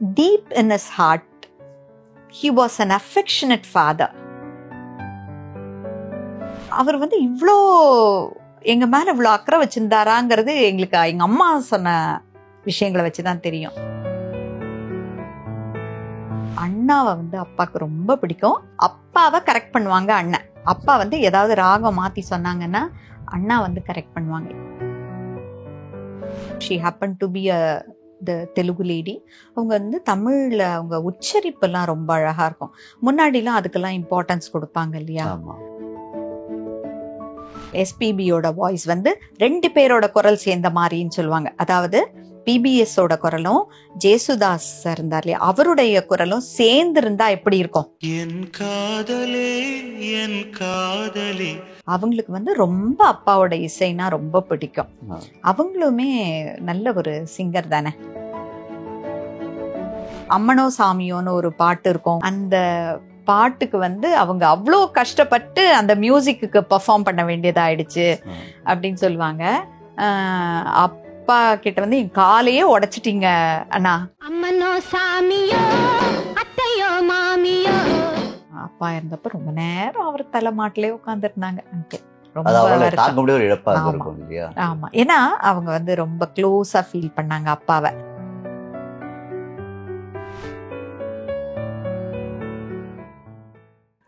deep in his heart, he was an affectionate father. அவர் வந்து இவ்வளோ எங்க மேல இவ்வளோ அக்கறை வச்சிருந்தாராங்கிறது எங்களுக்கு எங்க அம்மா சொன்ன விஷயங்களை வச்சுதான் தெரியும். அண்ணாவை வந்து அப்பாவுக்கு ரொம்ப பிடிக்கும். அப்பாவை கரெக்ட் பண்ணுவாங்க அண்ணன். அப்பா வந்து ஏதாவது ராகம் மாத்தி சொன்னாங்கன்னா அண்ணா வந்து கரெக்ட் பண்ணுவாங்க. She happened to be the Telugu lady. அவங்க வந்து தமிழ்ல அவங்க உச்சரிப்பெல்லாம் ரொம்ப அழகா இருக்கும். முன்னாடிலாம் அதுக்கெல்லாம் இம்பார்ட்டன்ஸ் கொடுப்பாங்க இல்லையா. எஸ்பிபியோட வாய்ஸ் வந்து 2 பேரோட குரல் சேர்ந்த மாதிரின்னு சொல்லுவாங்க. அதாவது பிபிஎஸோட குரலும் ஜேசுதாஸ் இருந்தார் இல்லையா, அவருடைய குரலும் சேர்ந்து இருந்தா எப்படி இருக்கும். என் காதலே என் காதலே. அவங்களுக்கு வந்து ரொம்ப அப்பாவோட இசைனா ரொம்ப பிடிக்கும். அவங்களுமே நல்ல ஒரு சிங்கர் தானே. அம்மனோ சாமியோன்னு ஒரு பாட்டு இருக்கும். அந்த பாட்டுக்கு வந்து அவங்க அவ்வளோ கஷ்டப்பட்டு அந்த மியூசிக்கு பெர்ஃபார்ம் பண்ண வேண்டியதாயிடுச்சு அப்படின்னு சொல்லுவாங்க. அப்பா கிட்ட வந்து என் காலையே உடைச்சிட்டீங்க அண்ணா. அம்மனோ சாமியோ அத்தையோ மாமியோ. அப்பா இருந்தப்ப ரொம்ப நேரம் அவர் தலைமாட்டிலே உட்கார்ந்துருந்தாங்க. ஆமா, ஏன்னா அவங்க வந்து ரொம்ப க்ளோஸா ஃபீல் பண்ணாங்க அப்பாவை.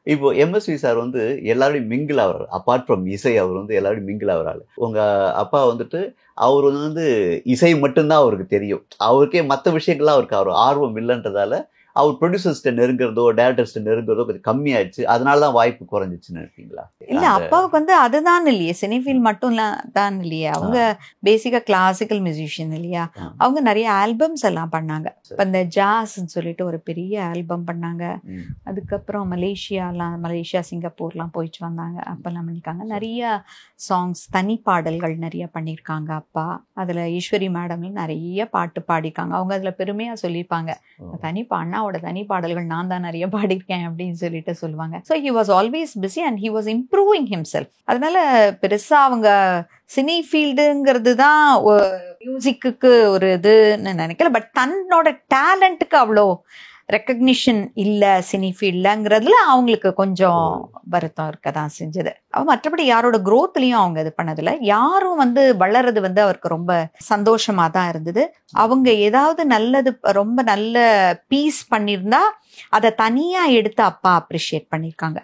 இப்போ எம்எஸ்வி சார் வந்து எல்லாரோடையும் மிங்கிள் ஆகிறார். அப்பார்ட் ஃப்ரம் இசை அவர் வந்து எல்லாரோடையும் மிங்கிள் ஆகிறாரு. உங்க அப்பா வந்துட்டு அவர் வந்து இசை மட்டும்தான் அவருக்கு தெரியும். அவருக்கே மற்ற விஷயங்கள்லாம் அவருக்கு ஆர்வம் இல்லைன்றதால அவர் ப்ரொடியூசர்ஸ்ட நெருங்குறதோ டைரக்டர்ஸ்ட நெருங்குறதோ கொஞ்சம் கம்மியாயிடுச்சு. அதனாலதான் வாய்ப்பு குறைஞ்சிச்சுன்னு நினைப்பீங்களா? இல்ல, அப்பாவுக்கு வந்து அதுதான் இல்லையே, சினிஃபீல்ட் மட்டும் தான் இல்லையே. அவங்க பேசிக்கா கிளாசிக்கல் மியூசிஷியன் இல்லையா. அவங்க நிறைய ஆல்பம்ஸ் எல்லாம் பண்ணாங்க. இப்ப இந்த ஜாஸ்ன்னு சொல்லிட்டு ஒரு பெரிய ஆல்பம் பண்ணாங்க. அதுக்கப்புறம் மலேசியா சிங்கப்பூர்லாம் போயிட்டு வந்தாங்க. அப்பெல்லாம் பண்ணிருக்காங்க. நிறைய சாங்ஸ் தனி பாடல்கள் நிறைய பண்ணிருக்காங்க அப்பா. அதுல ஈஸ்வரி மேடம் நிறைய பாட்டு பாடிருக்காங்க. அவங்க அதுல பெருமையா சொல்லியிருப்பாங்க, அண்ணாவோட தனி பாடல்கள் நான் தான் நிறைய பாடிருக்கேன் அப்படின்னு சொல்லிட்டு சொல்லுவாங்க. So he was always busy and he was improving himself. அதனால பெருசா அவங்க சினி ஃபீல்டுங்கிறது தான் மியூசிக்கு ஒரு இதுன்னு நினைக்கல. பட் தன்னோட டேலண்ட்டுக்கு அவ்வளோ ரெக்கக்னிஷன் இல்ல சினி ஃபீல்ட்லங்கிறதுல அவங்களுக்கு கொஞ்சம் வருத்தம் இருக்கதான் செஞ்சது. மற்றபடி யாரோட குரோத்லயும் அவங்க இது பண்ணதில்ல. யாரும் வந்து வளர்றது வந்து அவருக்கு ரொம்ப சந்தோஷமா தான் இருந்தது. அவங்க ஏதாவது நல்லது ரொம்ப நல்ல பீஸ் பண்ணிருந்தா அதை தனியா எடுத்து அப்பா அப்ரிஷியேட் பண்ணிருக்காங்க.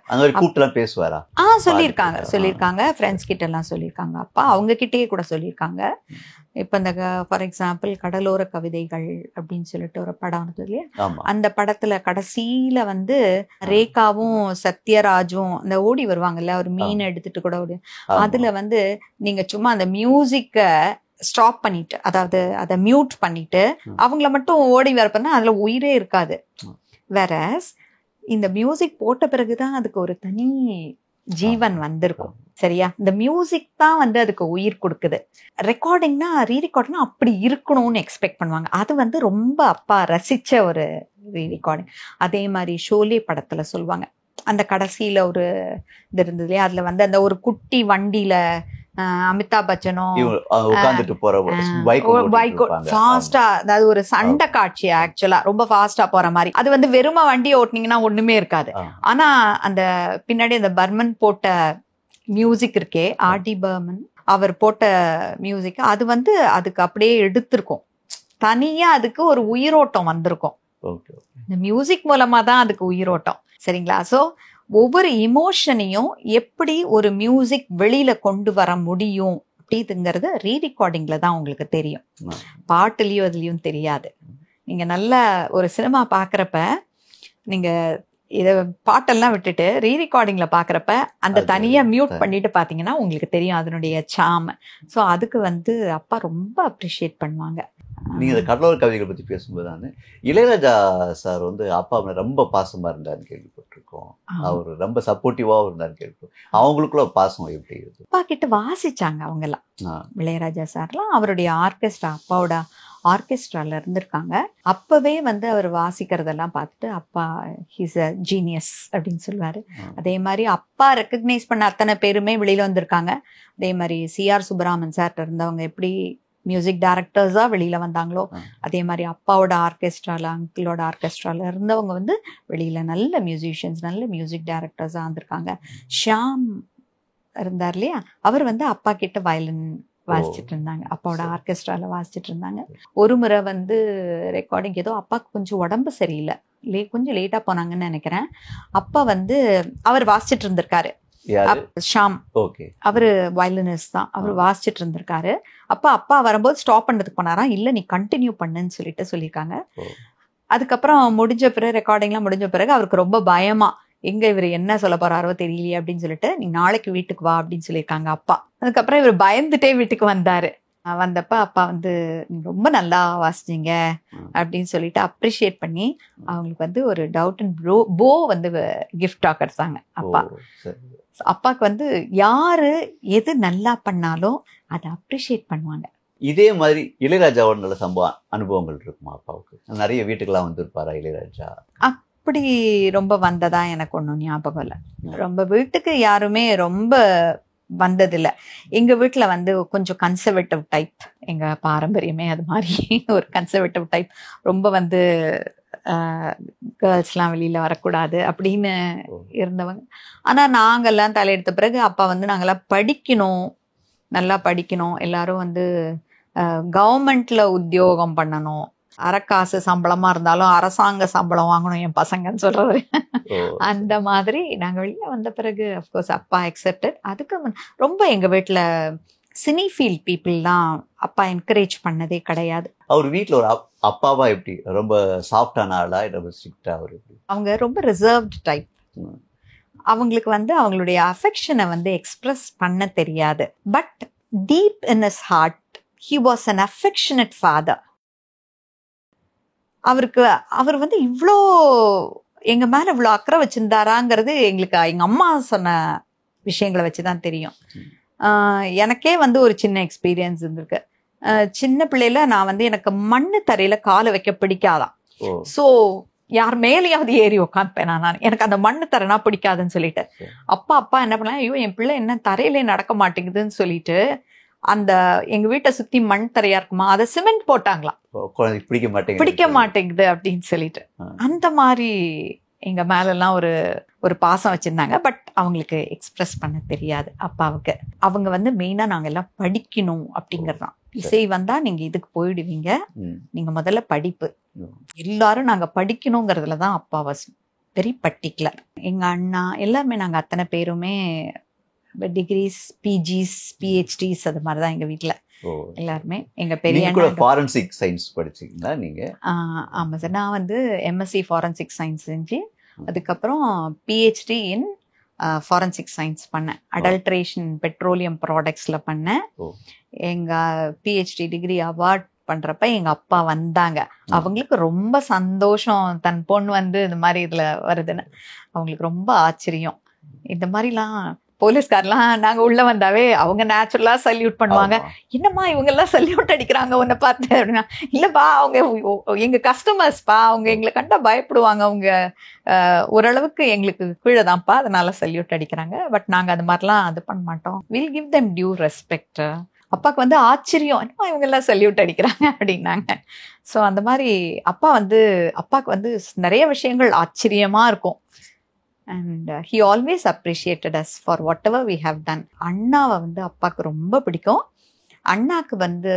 பேசுவாரா? சொல்லியிருக்காங்க ஃப்ரெண்ட்ஸ் கிட்ட எல்லாம் சொல்லியிருக்காங்க. அப்பா அவங்க கிட்டேயே கூட சொல்லியிருக்காங்க. இப்ப இந்த ஃபார் எக்ஸாம்பிள் கடலோர கவிதைகள் அப்படின்னு சொல்லிட்டு ஒரு படம் இருந்தது இல்லையா, அந்த படத்துல கடைசியில வந்து ரேகாவும் சத்யராஜும் அந்த ஓடி வருவாங்கல்ல, ஒரு மீன் எடுத்துட்டு கூட ஓடி, அதுல வந்து நீங்க சும்மா அந்த மியூசிக்க ஸ்டாப் பண்ணிட்டு, அதாவது அதை மியூட் பண்ணிட்டு அவங்கள மட்டும் ஓடி வரப்பன்னா அதுல உயிரே இருக்காது. வேற இந்த மியூசிக் போட்ட பிறகுதான் அதுக்கு ஒரு தனி ஜீவன் வந்திருக்கும். சரியா? இந்த மியூசிக் தான் வந்து அதுக்கு உயிர் கொடுக்குது. ரெக்கார்டிங்னா ரீரெக்கார்டிங்னா அப்படி இருக்கணும்னு எக்ஸ்பெக்ட் பண்ணுவாங்க. அது வந்து ரொம்ப அப்பா ரசிச்ச ஒரு ரீரெக்கார்டிங். அதே மாதிரி ஷோலே படத்துல சொல்லுவாங்க, அந்த கடைசியில ஒரு இது இருந்தது இல்லையா, அதுல வந்து அந்த ஒரு குட்டி வண்டியில அமிதாப் பச்சனும் ஃபாஸ்டா, அதாவது ஒரு சண்டை காட்சி ஆக்சுவலா ரொம்ப ஃபாஸ்டா போற மாதிரி. அது வந்து வெறும வண்டியை ஓட்டினீங்கன்னா ஒண்ணுமே இருக்காது. ஆனா அந்த பின்னாடி அந்த பர்மன் போட்ட மியூசிக் இருக்கே, ஆர்டி பர்மன் அவர் போட்ட மியூசிக், அது வந்து அதுக்கு அப்படியே எடுத்திருக்கும். தனியா அதுக்கு ஒரு உயிரோட்டம் வந்திருக்கும். இந்த மியூசிக் மூலமா தான் அதுக்கு உயிரோட்டம். சரிங்களா? சோ ஒவ்வொரு இமோஷனையும் எப்படி ஒரு மியூசிக் வெளியில கொண்டு வர முடியும் அப்படிங்கிறது ரீரெக்கார்டிங்ல தான் உங்களுக்கு தெரியும். பாட்டுலயும் அதுலயும் தெரியாது. நீங்க நல்ல ஒரு சினிமா பாக்குறப்ப நீங்க இத பாட்டெல்லாம் விட்டுட்டு ரீரெக்கார்டிங்ல பாக்குறப்ப அந்த தனியா மியூட் பண்ணிட்டு பாத்தீங்கன்னா உங்களுக்கு தெரியும் அதனுடைய சாம். சோ அதுக்கு வந்து அப்பா ரொம்ப அப்ரிஷியேட் பண்ணுவாங்க. நீங்க இந்த கடலோர கவிதைகளை பத்தி பேசும்போது இளையராஜா சார் வந்து அப்பா ரொம்ப பாசமா இருந்தாருன்னு கேள்விப்பட்டிருக்கோம். அவர் ரொம்ப சப்போர்ட்டிவா இருந்தாருன்னு கேள்விப்பட்டோம். அவங்களுக்குள்ள பாசம் எப்படி இருக்கு? அப்பா கிட்ட வாசிச்சாங்க அவங்க எல்லாம். இளையராஜா சார்லாம் அவருடைய ஆர்கெஸ்ட்ரா, அப்பாவோட ஆர்கெஸ்ட்ரால இருந்திருக்காங்க. அப்பவே வந்து அவர் வாசிக்கிறதெல்லாம் பார்த்துட்டு அப்பா ஹீஸ் அ ஜீனியஸ் அப்படின்னு சொல்லுவாரு. அதே மாதிரி அப்பா ரெக்கக்னைஸ் பண்ண அத்தனை பேருமே வெளியில வந்திருக்காங்க. அதே மாதிரி சிஆர் சுப்பராமன் சார்ட்ட இருந்தவங்க எப்படி மியூசிக் டைரக்டர்ஸா வெளியில வந்தாங்களோ அதே மாதிரி அப்பாவோட ஆர்கெஸ்ட்ரால அங்கிளோட ஆர்கெஸ்ட்ரால இருந்தவங்க வந்து வெளியில நல்ல மியூசிஷியன்ஸ் நல்ல மியூசிக் டைரக்டர்ஸா இருந்திருக்காங்க. ஷியாம் இருந்தார் இல்லையா, அவர் வந்து அப்பா கிட்ட வயலின் வாசிச்சுட்டு இருந்தாங்க, அப்பாவோட ஆர்கெஸ்ட்ரால வாசிச்சுட்டு இருந்தாங்க. ஒரு முறை வந்து ரெக்கார்டிங் ஏதோ அப்பாவுக்கு கொஞ்சம் உடம்பு சரியில்லை, கொஞ்சம் லேட்டா போனாங்கன்னு நினைக்கிறேன். அப்பா வந்து அவர் வாசிச்சுட்டு இருந்திருக்காரு, ஷாம், அவரு வயலினிஸ்ட் தான், அவர் வாசிச்சுட்டு இருந்திருக்காரு. அப்பா வரும்போது ஸ்டாப் பண்றதுக்கு போனாராம், இல்ல நீ கண்டினியூ பண்ணுன்னு சொல்லியிருக்காங்க. அதுக்கப்புறம் முடிஞ்ச பிறகு ரெக்கார்டிங்லாம் முடிஞ்ச பிறகு அவருக்கு ரொம்ப பயமா, எங்க இவர் என்ன சொல்ல போறாரோ தெரியலையே அப்படின்னு சொல்லிட்டு நீ நாளைக்கு வீட்டுக்கு வா அப்படின்னு சொல்லியிருக்காங்க அப்பா. அதுக்கப்புறம் இவர் பயந்துட்டே வீட்டுக்கு வந்தாரு. வந்தப்ப அப்பா வந்து ரொம்ப நல்லா வாசிச்சீங்க அப்படின்னு சொல்லிட்டு அப்ரிஷியேட் பண்ணி அவங்களுக்கு வந்து ஒரு டவுட் அண்ட் போ வந்து கிஃப்டா கிடைச்சாங்க அப்பா. அப்பாவுக்கு வந்து யாரு எது நல்லா பண்ணாலும் அதை அப்ரிஷியேட் பண்ணுவாங்க. இதே மாதிரி இளையராஜாவோட நல்ல அனுபவங்கள் இருக்குமா அப்பாவுக்கு? நிறைய வீட்டுக்கெல்லாம் வந்திருப்பாரா இளையராஜா? அப்படி ரொம்ப வந்ததா எனக்கு ஒன்றும் ஞாபகம் இல்லை. ரொம்ப வீட்டுக்கு யாருமே ரொம்ப வந்ததில்லை. எங்க வீட்டுல வந்து கொஞ்சம் கன்சர்வேட்டிவ் டைப், எங்க பாரம்பரியமே அது மாதிரி ஒரு கன்சர்வேட்டிவ் டைப். ரொம்ப வந்து கேர்ள்ஸ்லாம் வெளியில வரக்கூடாது அப்படின்னு இருந்தவங்க. ஆனா நாங்கெல்லாம் தலையெடுத்த பிறகு அப்பா வந்து நாங்கெல்லாம் படிக்கணும், நல்லா படிக்கணும், எல்லாரும் வந்து கவர்மெண்ட்ல உத்தியோகம் பண்ணணும், அரக்காசு சம்பளமா இருந்தாலும் அரசாங்க சம்பளம் வாங்கணும் என் பசங்கன்னு சொல்றது. அந்த மாதிரி நாங்க வெளியில வந்த பிறகு அப்கோர்ஸ் அப்பா அக்செப்டட். அதுக்கு ரொம்ப எங்க வீட்டுல சினி ஃபீல்ட் பீப்புள்லாம் அப்பா என்கரேஜ் பண்ணதே கிடையாது. அவர் வீட்டுல ஒரு அப்பாவா எப்படி, ரொம்ப சாஃப்டான ஆளா, ரொம்ப ஸ்ட்ரிக்ட்டா? அவங்க ரொம்ப ரிசர்வ்ட் டைப். அவங்களுக்கு வந்து அவங்களுடைய அஃபெக்ஷனை வந்து எக்ஸ்பிரஸ் பண்ண தெரியாது. But deep in his heart he was an affectionate father. அவர் வந்து இவ்வளோ எங்க மேல இவ்வளோ அக்கறை வச்சிருந்தாராங்கிறது எங்களுக்கு எங்க அம்மா சொன்ன விஷயங்களை வச்சுதான் தெரியும். எனக்கே வந்து ஒரு சின்ன எக்ஸ்பீரியன்ஸ் இருந்திருக்கு. சின்ன பிள்ளையில நான் வந்து எனக்கு மண்ணு தரையில காலை வைக்க பிடிக்காதான். ஸோ யார் மேலேயாவது ஏறி உட்காந்துப்பேன் நான். எனக்கு அந்த மண்ணு தரைனா பிடிக்காதுன்னு சொல்லிட்டு அப்பா என்ன பண்ணலாம், ஐயோ என் பிள்ளை என்ன தரையிலே நடக்க மாட்டேங்குதுன்னு சொல்லிட்டு அந்த எங்க வீட்டை சுத்தி மண் தரையா இருக்குமா, அதை சிமெண்ட் போட்டாங்களாம், பிடிக்க மாட்டேங்குது அப்படின்னு சொல்லிட்டு. அந்த மாதிரி எங்க மேல எல்லாம் ஒரு பாசம் வச்சிருந்தாங்க. பட் அவங்களுக்கு எக்ஸ்பிரஸ் பண்ண தெரியாது அப்பாவுக்கு. அவங்க வந்து மெயினா நாங்க எல்லாம் படிக்கணும் அப்படிங்கறதுதான். இசை வந்தா நீங்க இதுக்கு போயிடுவீங்க, நீங்க முதல்ல படிப்பு, எல்லாரும் நாங்க படிக்கணுங்கிறதுலதான் அப்பா வாஸ் வெரி பர்டிகுலர். எங்க அண்ணா எல்லாருமே நாங்க அத்தனை பேருமே டிகிரிஸ், பிஜிஸ், பிஹெச்டிஸ் அது மாதிரிதான் எங்க வீட்டுல எல்லாருமே. எங்க பெரிய ஃபாரன்சிக் சயின்ஸ் படிச்சீங்களா நீங்க? ஆமா சார், நான் வந்து எம்எஸ்சி ஃபாரன்சிக் சயின்ஸ் செஞ்சு அதுக்கப்புறம் பிஹெச்டி இன் ஃபாரன்சிக் சயின்ஸ் பண்ணேன். அடல்ட்ரேஷன் பெட்ரோலியம் ப்ராடக்ட்ஸ்ல பண்ணேன். எங்க பிஹெச்டி டிகிரி அவார்ட் பண்றப்ப எங்க அப்பா வந்தாங்க. அவங்களுக்கு ரொம்ப சந்தோஷம், தன் பொண்ணு வந்து இந்த மாதிரி இதுல வருதுன்னு. அவங்களுக்கு ரொம்ப ஆச்சரியம். இந்த மாதிரிலாம் போலீஸ்காரெல்லாம் நாங்க உள்ள வந்தாவே அவங்க நேச்சுரலா சல்யூட் பண்ணுவாங்க. என்னம்மா இவங்க எல்லாம் சல்யூட் அடிக்கிறாங்க உன்னை பார்த்து அப்படின்னா, இல்லப்பா அவங்க எங்க கஸ்டமர்ஸ்பா, அவங்க எங்களை கண்டா பயப்படுவாங்க, அவங்க ஓரளவுக்கு எங்களுக்கு கீழே தான்ப்பா, அதனால சல்யூட் அடிக்கிறாங்க. பட் நாங்க அது மாதிரிலாம் அது பண்ண மாட்டோம். Will give them due respect. அப்பாவுக்கு வந்து ஆச்சரியம், என்னமா இவங்க எல்லாம் சல்யூட் அடிக்கிறாங்க அப்படின்னாங்க. ஸோ அந்த மாதிரி அப்பாவுக்கு வந்து நிறைய விஷயங்கள் ஆச்சரியமா இருக்கும். And he always appreciated us for whatever we have done. அண்ணாவை வந்து அப்பாவுக்கு ரொம்ப பிடிக்கும். அண்ணாக்கு வந்து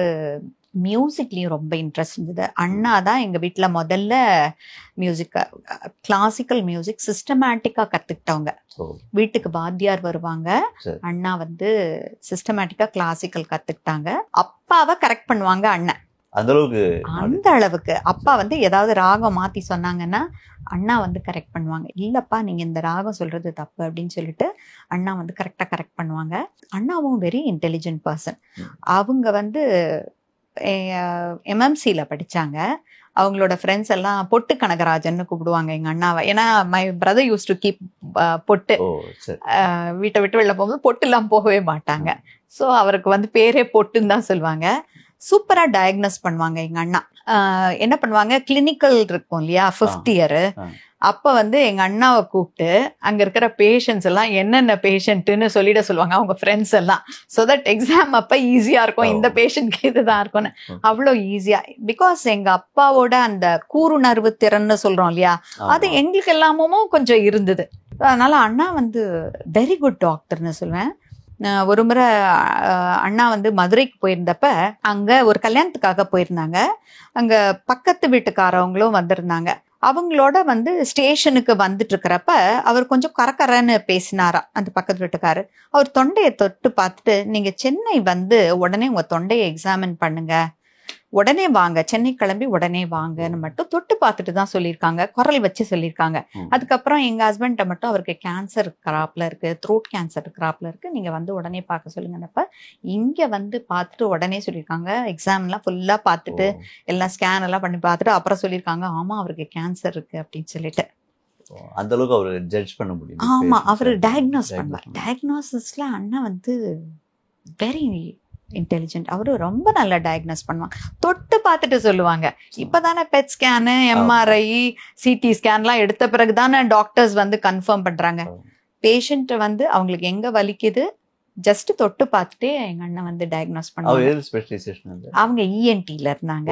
மியூசிக்லேயும் ரொம்ப இன்ட்ரெஸ்ட் இருந்தது. அண்ணா தான் எங்கள் வீட்டில் முதல்ல கிளாசிக்கல் மியூசிக் சிஸ்டமேட்டிக்காக கற்றுக்கிட்டவங்க. வீட்டுக்கு வாத்தியார் வருவாங்க, அண்ணா வந்து சிஸ்டமேட்டிக்காக கிளாசிக்கல் கற்றுக்கிட்டாங்க. அப்பாவை கரெக்ட் பண்ணுவாங்க அண்ணன். அந்த அளவுக்கு அப்பா வந்து ஏதாவது ராகம் மாத்தி சொன்னாங்கன்னா அண்ணா வந்து கரெக்ட் பண்ணுவாங்க. இல்லப்பா நீங்க இந்த ராகம் சொல்றது தப்பு அப்படின்னு சொல்லிட்டு அண்ணா வந்து கரெக்டா கரெக்ட் பண்ணுவாங்க. அண்ணாவும் வெரி இன்டெலிஜென்ட் பர்சன். அவங்க வந்து எம்எம்சில படிச்சாங்க. அவங்களோட ஃப்ரெண்ட்ஸ் எல்லாம் பொட்டு கனகராஜன் கூப்பிடுவாங்க எங்க அண்ணாவை. ஏன்னா my brother use to keep பொட்டு, வீட்டை விட்டு வெளில போகும்போது பொட்டு எல்லாம் போகவே மாட்டாங்க. ஸோ அவருக்கு வந்து பேரே பொட்டுன்னு தான் சொல்லுவாங்க. சூப்பரா டயக்னோஸ் பண்ணுவாங்க எங்க அண்ணா. என்ன பண்ணுவாங்க, கிளினிக்கல் இருக்கும் இல்லையா 5th இயர், அப்ப வந்து எங்க அண்ணாவை கூப்பிட்டு அங்க இருக்கிற பேஷண்ட்ஸ் எல்லாம் என்னென்ன பேஷண்ட்னு சொல்லிட சொல்லுவாங்க அவங்க ஃப்ரெண்ட்ஸ் எல்லாம். சோ தட் எக்ஸாம் அப்ப ஈஸியா இருக்கும், இந்த பேஷண்ட்க்கு இதுதான் இருக்கும்னு. அவ்வளோ ஈஸியா, பிகாஸ் எங்க அப்பாவோட அந்த கூருணர்வு திறன்னு சொல்றோம் இல்லையா, அது எங்களுக்கு எல்லாமும் கொஞ்சம் இருந்தது. அதனால அண்ணா வந்து வெரி குட் டாக்டர்னு சொல்லுவேன். ஒரு முறை அண்ணா வந்து மதுரைக்கு போயிருந்தப்ப அங்க ஒரு கல்யாணத்துக்காக போயிருந்தாங்க. அங்க பக்கத்து வீட்டுக்காரவங்களும் வந்திருந்தாங்க. அவங்களோட வந்து ஸ்டேஷனுக்கு வந்துட்டு இருக்கிறப்ப அவர் கொஞ்சம் கரகரன்னு பேசினாரா அந்த பக்கத்து வீட்டுக்காரு. அவர் தொண்டையை தொட்டு பார்த்துட்டு, நீங்க சென்னை வந்து உடனே உங்க தொண்டையை எக்ஸாமின் பண்ணுங்க, உடனே வாங்க, சென்னை கிளம்பி உடனே வாங்கன்னு மட்டும் தொட்டு பார்த்துட்டு தான் சொல்லியிருக்காங்க, குரல் வச்சு சொல்லியிருக்காங்க. அதுக்கப்புறம் எங்க ஹஸ்பண்ட மட்டும் அவருக்கு கேன்சர் கிராப்ல இருக்கு, த்ரோட் கேன்சர் கிராப்ல இருக்கு, நீங்க வந்து உடனே பார்க்க சொல்லுங்கன்னப்ப இங்க வந்து பார்த்துட்டு உடனே சொல்லியிருக்காங்க. எக்ஸாம் எல்லாம் ஃபுல்லா பார்த்துட்டு எல்லாம் ஸ்கேன் எல்லாம் பண்ணி பார்த்துட்டு அப்புறம் சொல்லியிருக்காங்க, ஆமா அவருக்கு கேன்சர் இருக்கு அப்படின்னு சொல்லிட்டு. அந்த அளவுக்கு அவர் ஜட்ஜ் பண்ண முடியும். ஆமா, அவரு டயக்னோஸ் பண்ணுவார். டயக்னோசிஸ்ல அண்ணா வந்து வெரி இன்டெலிஜென்ட். அவரு ரொம்ப நல்லா டயக்னோஸ் பண்ணுவாங்க, தொட்டு பார்த்துட்டு சொல்லுவாங்க. இப்பதானே பெட் ஸ்கேனு, எம்ஆர்ஐ, சிடி ஸ்கேன்லாம் எடுத்த பிறகுதானே டாக்டர்ஸ் வந்து கன்ஃபார்ம் பண்றாங்க. பேஷண்ட் வந்து அவங்களுக்கு எங்க வலிக்குது ஜஸ்ட் தொட்டு பார்த்துட்டே எங்க அண்ணன் வந்து டயக்னோஸ் பண்ணுவாங்க. அவங்க இஎன்டில இருந்தாங்க.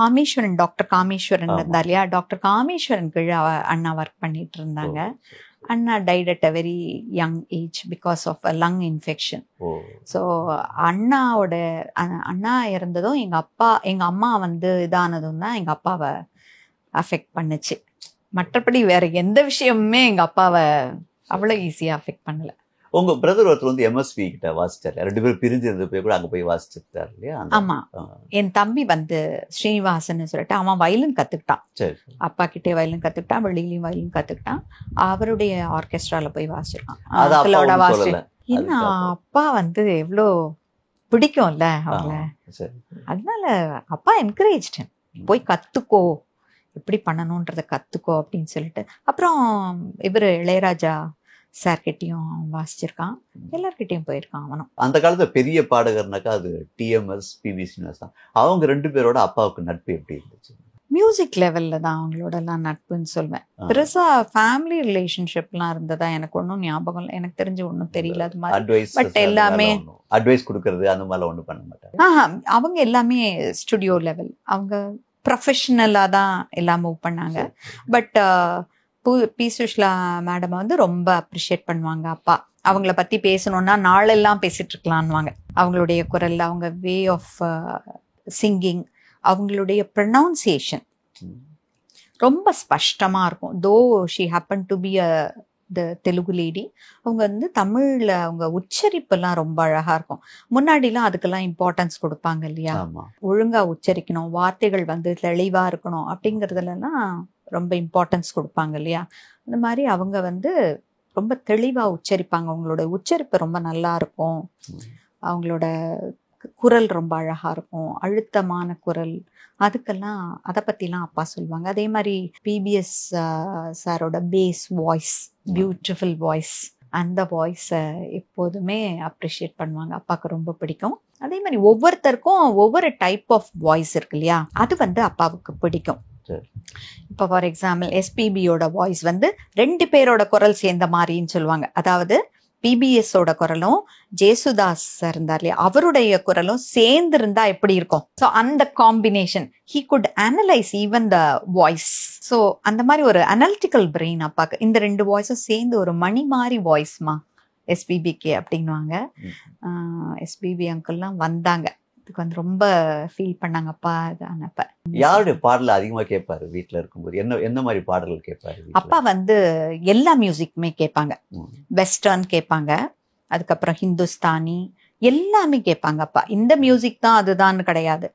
காமேஸ்வரன், டாக்டர் காமேஸ்வரன் இருந்தார் இல்லையா, டாக்டர் காமேஸ்வரன் கீழே அண்ணா ஒர்க் பண்ணிட்டு இருந்தாங்க. அண்ணா died at a very young age because of a lung infection. So அண்ணா இறந்ததும் எங்க அம்மா வந்து இதானதும் தான் எங்க அப்பாவை அஃபெக்ட் பண்ணுச்சு. மற்றபடி வேற எந்த விஷயமுமே எங்க அப்பாவை அவ்வளோ ஈஸியா அஃபெக்ட் பண்ணல. உங்க பிரதர் ஒருத்தர் வந்து எம்எஸ்வி கிட்ட வாசிச்சாரு, 2 பேரும் பிரிஞ்சு இருந்து போய் கூட அங்க போய் வாசிச்சிருக்காரு இல்லையா? ஆமா, என் தம்பி வந்து ஸ்ரீனிவாசன் சொல்லிட்டு அவன் வயலின் கத்துக்கிட்டான். அப்பா கிட்டே வயலின் கத்துக்கிட்டான், வெளியிலயும் வயலின் கத்துக்கிட்டான். அவருடைய ஆர்கெஸ்ட்ரால போய் வாசிச்சிருக்கான். ஏன்னா அப்பா வந்து எவ்வளோ பிடிக்கும்ல அவங்கள, அதனால அப்பா என்கரேஜ் போய் கத்துக்கோ, எப்படி பண்ணணும்ன்றத கத்துக்கோ அப்படின்னு சொல்லிட்டு. அப்புறம் இவரு இளையராஜா சார்கிட்டையும் வாசிச்சிருக்கான், எல்லார்கிட்டையும் போயிருக்கான் அவனும். அந்த காலத்துல பெரிய பாடகர்னாக்கா அது டிஎம்எஸ், பிபி ஸ்ரீனிவாஸ் தான். அவங்க 2 பேரோட அப்பாவுக்கு நட்பு எப்படி இருந்துச்சு? மியூசிக் லெவல்ல தான் அவங்களோட எல்லாம் நட்புன்னு சொல்வேன். பெருசா ஃபேமிலி ரிலேஷன்ஷிப்லாம் இருந்ததா எனக்கு ஒன்றும் ஞாபகம் இல்லை, எனக்கு தெரிஞ்சு ஒன்றும் தெரியல அது மாதிரி. பட் எல்லாமே அட்வைஸ் கொடுக்கறது அந்த மாதிரிலாம் ஒன்றும் பண்ண மாட்டாங்க. அவங்க எல்லாமே ஸ்டுடியோ லெவல், அவங்க ப்ரொஃபஷனலா தான் எல்லாம் மூவ் பண்ணாங்க. பட் பி சுஷ்லா மேடம் வந்து ரொம்ப அப்ரிஷியேட் பண்ணுவாங்க அப்பா. அவங்கள பத்தி பேசணும்னா நாளெல்லாம் பேசிட்டு இருக்கலான்வாங்க. அவங்களுடைய குரல், அவங்க வே ஆஃப் சிங்கிங், அவங்களுடைய ப்ரொனவுன்சியேஷன் ரொம்ப ஸ்பஷ்டமா இருக்கும். Though she happen to be the Telugu lady, அவங்க வந்து தமிழ்ல அவங்க உச்சரிப்பெல்லாம் ரொம்ப அழகா இருக்கும். முன்னாடிலாம் அதுக்கெல்லாம் இம்பார்ட்டன்ஸ் கொடுப்பாங்க இல்லையா, ஒழுங்கா உச்சரிக்கணும், வார்த்தைகள் வந்து தெளிவா இருக்கணும் அப்படிங்கறதுலாம் ரொம்ப இம்பார்ட்டன்ஸ் கொடுப்பாங்க இல்லையா. அந்த மாதிரி அவங்க வந்து ரொம்ப தெளிவா உச்சரிப்பாங்க, அவங்களோட உச்சரிப்பு ரொம்ப நல்லா இருக்கும், அவங்களோட குரல் ரொம்ப அழகா இருக்கும், அழுத்தமான குரல், அதுக்கெல்லாம் அதை பத்திலாம் அப்பா சொல்லுவாங்க. அதே மாதிரி பிபிஎஸ் சாரோட பேஸ் வாய்ஸ், பியூட்டிஃபுல் வாய்ஸ், அந்த வாய்ஸை எப்போதுமே அப்ரிஷியேட் பண்ணுவாங்க, அப்பாவுக்கு ரொம்ப பிடிக்கும். அதே மாதிரி ஒவ்வொருத்தருக்கும் ஒவ்வொரு டைப் ஆஃப் வாய்ஸ் இருக்கு இல்லையா, அது வந்து அப்பாவுக்கு பிடிக்கும். இப்போ ஃபார் எக்ஸாம்பிள் எஸ்பிபியோட வாய்ஸ் வந்து 2 பேரோட குரல் சேர்ந்த மாதிரின்னு சொல்லுவாங்க. அதாவது பிபிஎஸோட குரலும் ஜேசுதாஸ் இருந்தார் இல்லையா, அவருடைய குரலும் சேர்ந்து இருந்தா எப்படி இருக்கும். ஸோ அந்த combination he could analyse even the voice. So அந்த மாதிரி ஒரு அனலிட்டிக்கல் பிரெயின் அப்பாக்கு. இந்த 2 வாய்ஸும் சேர்ந்து ஒரு மணி மாதிரி வாய்ஸ்மா எஸ்பிபிக்கு அப்படின்வாங்க. எஸ்பிபி அங்கிள்லாம் வந்தாங்க, இதுக்கு வந்து ரொம்ப ஃபீல் பண்ணாங்கப்பா. அப்ப யாருடைய பாடல அதிகமா கேட்பாரு வீட்டுல இருக்கும்போது? என்ன மாதிரி பாடல்கள் கேட்பாரு? அப்பா வந்து எல்லா மியூசிக்குமே கேட்பாங்க. வெஸ்டர்ன் கேட்பாங்க, அதுக்கப்புறம் ஹிந்துஸ்தானி, எல்லாமே கேட்பாங்க அப்பா. இந்த மியூசிக் தான் அதுதான் கிடையாது.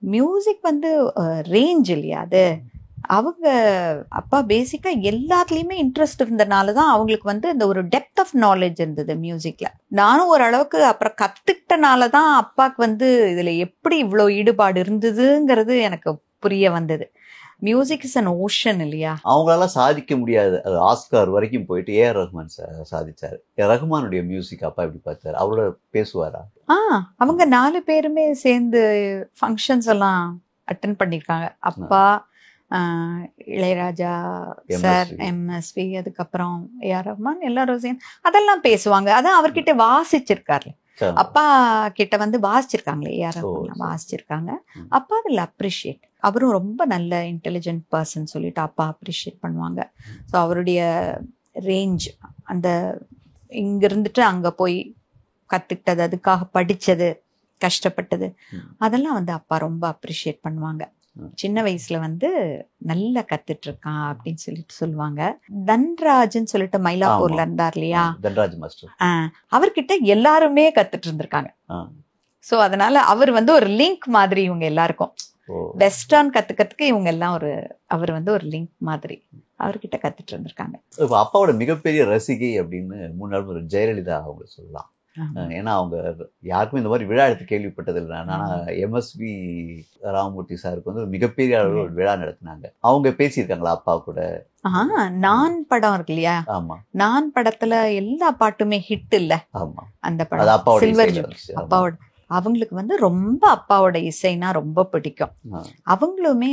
மியூசிக் வந்து ரேஞ்ச் இல்லையா அது. அவங்க அப்பா பேசிக்கா எல்லாத்துலயுமே இன்ட்ரெஸ்ட் இருந்தனாலதான் அவங்களுக்கு வந்து இந்த ஒரு டெப்த் ஆஃப் நாலேஜ் இருந்தது மியூசிக்ல. நானும் ஓரளவுக்கு அப்புறம் கத்துக்கிட்டனாலதான் அப்பாவுக்கு வந்து இதுல எப்படி இவ்வளவு ஈடுபாடு இருந்ததுங்கிறது எனக்கு புரிய வந்தது. மியூசிக் இஸ் அன் ஓஷன் இல்லையா. அவங்களால சாதிக்க முடியாது. அது ஆஸ்கார் வரைக்கும் போயிட்டு ஏஆர் ரஹ்மான் சாதிச்சாரு. ரஹ்மானுடைய மியூசிக் அப்பா எப்படி பார்த்தாரு? அவரோட பேசுவாரா? அவங்க 4 பேருமே சேர்ந்து ஃபங்க்ஷன்ஸ் எல்லாம் அட்டென்ட் பண்ணியிருக்காங்க. அப்பா, இளையராஜா சார், எம்எஸ்வி, அதுக்கப்புறம் ஏஆர் ரஹ்மான், எல்லாரும் சேர்ந்து அதெல்லாம் பேசுவாங்க. அதான் அவர்கிட்ட வாசிச்சிருக்காரு. அப்பா கிட்ட வந்து வாசிச்சிருக்காங்களே, ஏஆர் ரஹ்மான் வாசிச்சிருக்காங்க. அப்பா அதில் அப்ரிஷியேட், அவரும் ரொம்ப நல்ல இன்டெலிஜென்ட் பர்சன் சொல்லிட்டு அப்பா அப்ரிஷியேட் பண்ணுவாங்க. ஸோ அவருடைய ரேஞ்ச், அந்த இங்க இருந்துட்டு அங்க போய் கத்துக்கிட்டது, அதுக்காக படிச்சது, கஷ்டப்பட்டது, அதெல்லாம் வந்து அப்பா ரொம்ப அப்ரிஷியேட் பண்ணுவாங்க. சின்ன வயசுல வந்து நல்லா கத்துட்டு இருக்கான் அப்படின்னு சொல்லிட்டு சொல்லுவாங்க. தன்ராஜ்னு சொல்லிட்டு மயிலாப்பூர்ல இருந்தார் இல்லையா, தன்ராஜ் மாஸ்டர், அவர்கிட்ட எல்லாருமே கத்துட்டு இருந்திருக்காங்க. சோ அதனால அவர் வந்து ஒரு லிங்க் மாதிரி இவங்க எல்லாருக்கும் வெஸ்டர்ன் கத்துக்கிறதுக்கு இவங்க எல்லாம் அவர் வந்து ஒரு லிங்க் மாதிரி அவர்கிட்ட கத்துட்டு இருந்திருக்காங்க. இப்போ அப்பாவோட மிகப்பெரிய ரசிகை அப்படின்னு முன்னாள் ஒரு ஜெயலலிதா அவங்க சொல்லலாம். ஏன்னா அவங்க யாருக்கும் இந்த மாதிரி விழா எடுத்து கேள்விப்பட்டதில்லை. ஆனால் எம்எஸ்வி ராமமூர்த்தி சாருக்கு வந்து மிகப்பெரிய அளவில் ஒரு விழா நடத்தினாங்க. அவங்க பேசியிருக்காங்களா அப்பா கூட? நான் படம் இருக்கு இல்லையா, நான் படத்துல எல்லா பாட்டுமே ஹிட் இல்ல. அந்த படம் சில்வர் ஜூப்ளி, அப்பாவோட அவங்களுக்கு வந்து ரொம்ப அப்பாவோட இசைனா ரொம்ப பிடிக்கும். அவங்களுமே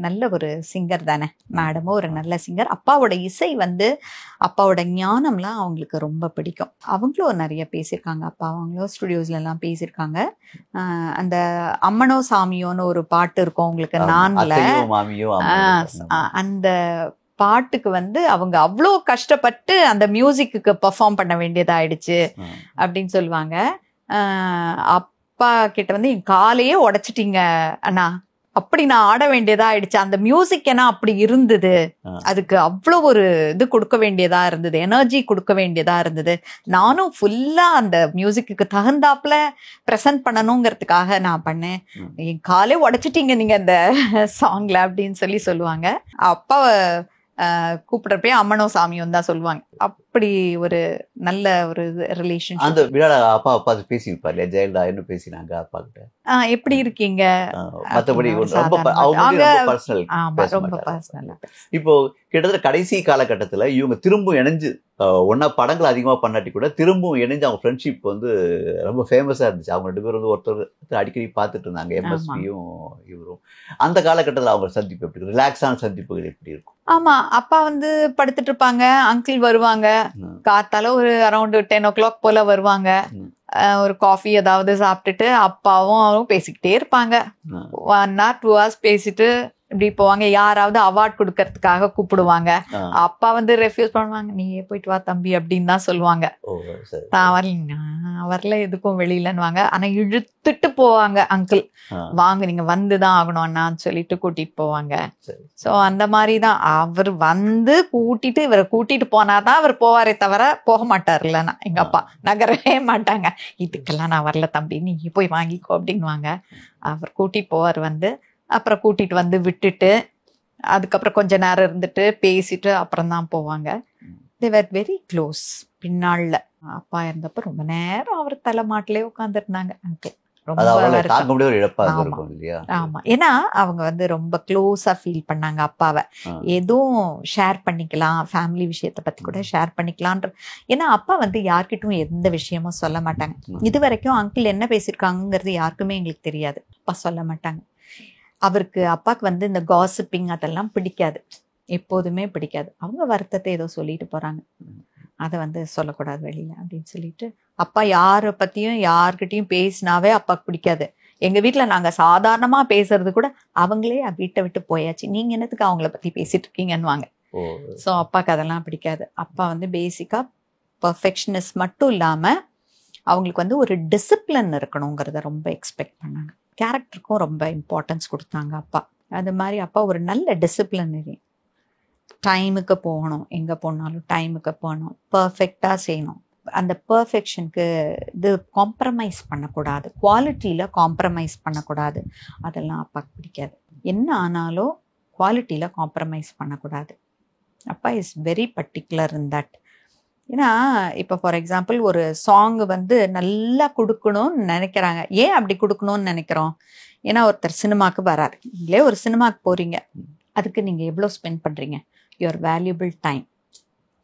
நல்ல ஒரு சிங்கர் தானே, மேடமும் ஒரு நல்ல சிங்கர். அப்பாவோட இசை வந்து அப்பாவோட ஞானம்லாம் அவங்களுக்கு ரொம்ப பிடிக்கும். அவங்களும் நிறைய பேசியிருக்காங்க. அப்பா அவங்களும் ஸ்டுடியோஸ்ல எல்லாம் பேசியிருக்காங்க. அந்த அம்மனோ சாமியோன்னு ஒரு பாட்டு இருக்கும் உங்களுக்கு நான்ல, அந்த பாட்டுக்கு வந்து அவங்க அவ்வளோ கஷ்டப்பட்டு அந்த மியூசிக்கு பெர்ஃபார்ம் பண்ண வேண்டியதாயிடுச்சு அப்படின்னு சொல்லுவாங்க. அப்பா கிட்ட வந்து என் காலையே உடைச்சிட்டீங்க அண்ணா, அப்படி நான் ஆட வேண்டியதா ஆயிடுச்சு. அந்த மியூசிக் ஏன்னா அப்படி இருந்தது, அதுக்கு அவ்வளோ ஒரு இது கொடுக்க வேண்டியதா இருந்தது, எனர்ஜி கொடுக்க வேண்டியதா இருந்தது. நானும் ஃபுல்லா அந்த மியூசிக்கு தகுந்தாப்புல ப்ரெசென்ட் பண்ணணுங்கிறதுக்காக நான் பண்ணேன். என் காலே உடைச்சிட்டீங்க நீங்க அந்த சாங்ல அப்படின்னு சொல்லுவாங்க. அப்பா கூப்பிடுறப்பே அம்மனோ சாமியும் தான் சொல்லுவாங்க. அப்படி ஒரு நல்ல ஒரு ரிலேஷன். அந்த விழா அப்பா பேசியிருப்பாரு இல்லையா, ஜெயலலிதா என்ன பேசினாங்க அப்பா கிட்ட, எப்படி இருக்கீங்க, மற்றபடி ரொம்ப பர்சனல். இப்போ கிட்டத்தட்ட கடைசி காலகட்டத்துல இவங்க திரும்பவும் இணைஞ்சு ஒன்னா படங்கள் அதிகமா பண்ணாட்டி கூட திரும்பவும் இணைஞ்சு அவங்க ஃப்ரெண்ட்ஷிப் வந்து ரொம்ப ஃபேமஸா இருந்துச்சு. அவங்க 2 பேரும் வந்து ஒருத்தர் அடிக்கடி பார்த்துட்டு இருந்தாங்க, எம்எஸ்பியும் இவரும். அந்த காலகட்டத்தில் அவங்க சந்திப்பு எப்படி, ரிலாக்ஸான சந்திப்புகள் எப்படி இருக்கும்? ஆமா, அப்பா வந்து படுத்துட்டு இருப்பாங்க, அங்கிள் வருவாங்க, காத்தால ஒரு அரௌண்ட் 10 o'clock போல வருவாங்க. ஒரு காஃபி ஏதாவது சாப்பிட்டுட்டு அப்பாவும் அவரும் பேசிக்கிட்டே இருப்பாங்க. 1 hour 2 hours பேசிட்டு இப்படி போவாங்க. யாராவது அவார்ட் கொடுக்கறதுக்காக கூப்பிடுவாங்க, அப்பா வந்து ரெஃப்யூஸ் பண்ணுவாங்க, நீயே போயிட்டு வா தம்பி அப்படின்னு தான் சொல்லுவாங்க. நான் வரல எதுக்கும் வெளியிலன்னுவாங்க. ஆனா இழுத்துட்டு போவாங்க, அங்கிள் வாங்க நீங்க வந்துதான் ஆகணும் அண்ணான்னு சொல்லிட்டு கூட்டிட்டு போவாங்க. சோ அந்த மாதிரிதான் அவர் வந்து இவரை கூட்டிட்டு போனாதான் அவர் போவாரே தவிர போக மாட்டார். இல்லைன்னா எங்க அப்பா நகரவே மாட்டாங்க, இதுக்கெல்லாம் நான் வரல தம்பி நீ போய் வாங்கிக்கோ அப்படின்வாங்க. அவர் கூட்டிட்டு போவார், வந்து அப்புறம் கூட்டிட்டு வந்து விட்டுட்டு அதுக்கப்புறம் கொஞ்ச நேரம் இருந்துட்டு பேசிட்டு அப்புறம் தான் போவாங்க. they were very close. பின்னாள்ல அப்பா இருந்தப்ப ரொம்ப நேரம் அவர் தலைமாட்டிலே உட்கார்ந்துருந்தாங்க. ஆமா, ஏன்னா அவங்க வந்து ரொம்ப க்ளோஸா ஃபீல் பண்ணாங்க அப்பாவை. எதுவும் ஷேர் பண்ணிக்கலாம், ஃபேமிலி விஷயத்த பத்தி கூட ஷேர் பண்ணிக்கலான்ற. ஏன்னா அப்பா வந்து யார்கிட்டும் எந்த விஷயமும் சொல்ல மாட்டாங்க. இது வரைக்கும் அங்கிள் என்ன பேசியிருக்காங்கிறது யாருக்குமே எங்களுக்கு தெரியாது. அப்பா சொல்ல மாட்டாங்க. அப்பாவுக்கு வந்து இந்த காசிப்பிங் அதெல்லாம் பிடிக்காது, எப்போதுமே பிடிக்காது. அவங்க வருத்தத்தை ஏதோ சொல்லிட்டு போறாங்க, அதை வந்து சொல்லக்கூடாது வெளியில அப்படின்னு சொல்லிட்டு அப்பா யாரை பத்தியும் யார்கிட்டையும் பேசினாவே அப்பாவுக்கு பிடிக்காது. எங்க வீட்டுல நாங்க சாதாரணமா பேசுறது கூட அவங்களே வீட்டை விட்டு போயாச்சு, நீங்க என்னத்துக்கு அவங்கள பத்தி பேசிட்டு இருக்கீங்கன்னுவாங்க. ஸோ அப்பாவுக்கு அதெல்லாம் பிடிக்காது. அப்பா வந்து பேசிக்கா பர்ஃபெக்ஷனிஸ்ட் மட்டும் இல்லாம அவங்களுக்கு வந்து ஒரு டிசிப்ளின் இருக்கணுங்கிறத ரொம்ப எக்ஸ்பெக்ட் பண்ணாங்க. கேரக்டருக்கும் ரொம்ப இம்பார்ட்டன்ஸ் கொடுத்தாங்க அப்பா. அது மாதிரி அப்பா ஒரு நல்ல டிசிப்ளினரி, டைமுக்கு போகணும், எங்கே போனாலும் டைமுக்கு போகணும், பர்ஃபெக்டாக செய்யணும். அந்த பர்ஃபெக்ஷனுக்கு இது காம்ப்ரமைஸ் பண்ணக்கூடாது, குவாலிட்டியில் காம்ப்ரமைஸ் பண்ணக்கூடாது, அதெல்லாம் அப்பாவுக்கு பிடிக்காது. என்ன ஆனாலும் குவாலிட்டியில் காம்ப்ரமைஸ் பண்ணக்கூடாது. அப்பா is very particular in that. ஏன்னா இப்போ ஃபார் எக்ஸாம்பிள் ஒரு சாங் வந்து நல்லா கொடுக்கணும்னு நினைக்கிறாங்க. ஏன் அப்படி கொடுக்கணும்னு நினைக்கிறோம்? ஏன்னா ஒருத்தர் சினிமாவுக்கு வராரு, இல்லையே ஒரு சினிமாவுக்கு போறீங்க, அதுக்கு நீங்கள் எவ்வளோ ஸ்பெண்ட் பண்ணுறீங்க? Your valuable time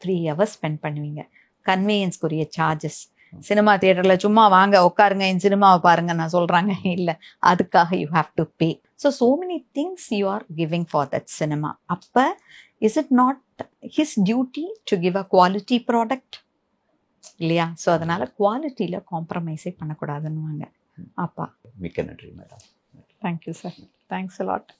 3 hours spend பண்ணுவீங்க. கன்வீனியன்ஸ்க்குரிய சார்ஜஸ். சினிமா தியேட்டரில் சும்மா வாங்க உட்காருங்க என் சினிமாவை பாருங்க நான் சொல்கிறாங்க இல்லை, அதுக்காக you have to pay. So many things you are giving for that cinema. அப்போ is it not his duty to give a quality product இல்லையா? ஸோ அதனால் குவாலிட்டியில் காம்ப்ரமைஸே பண்ணக்கூடாதுன்னு வாங்க அப்பா. மிக்க நன்றி madam. Thank you sir. Thanks a lot.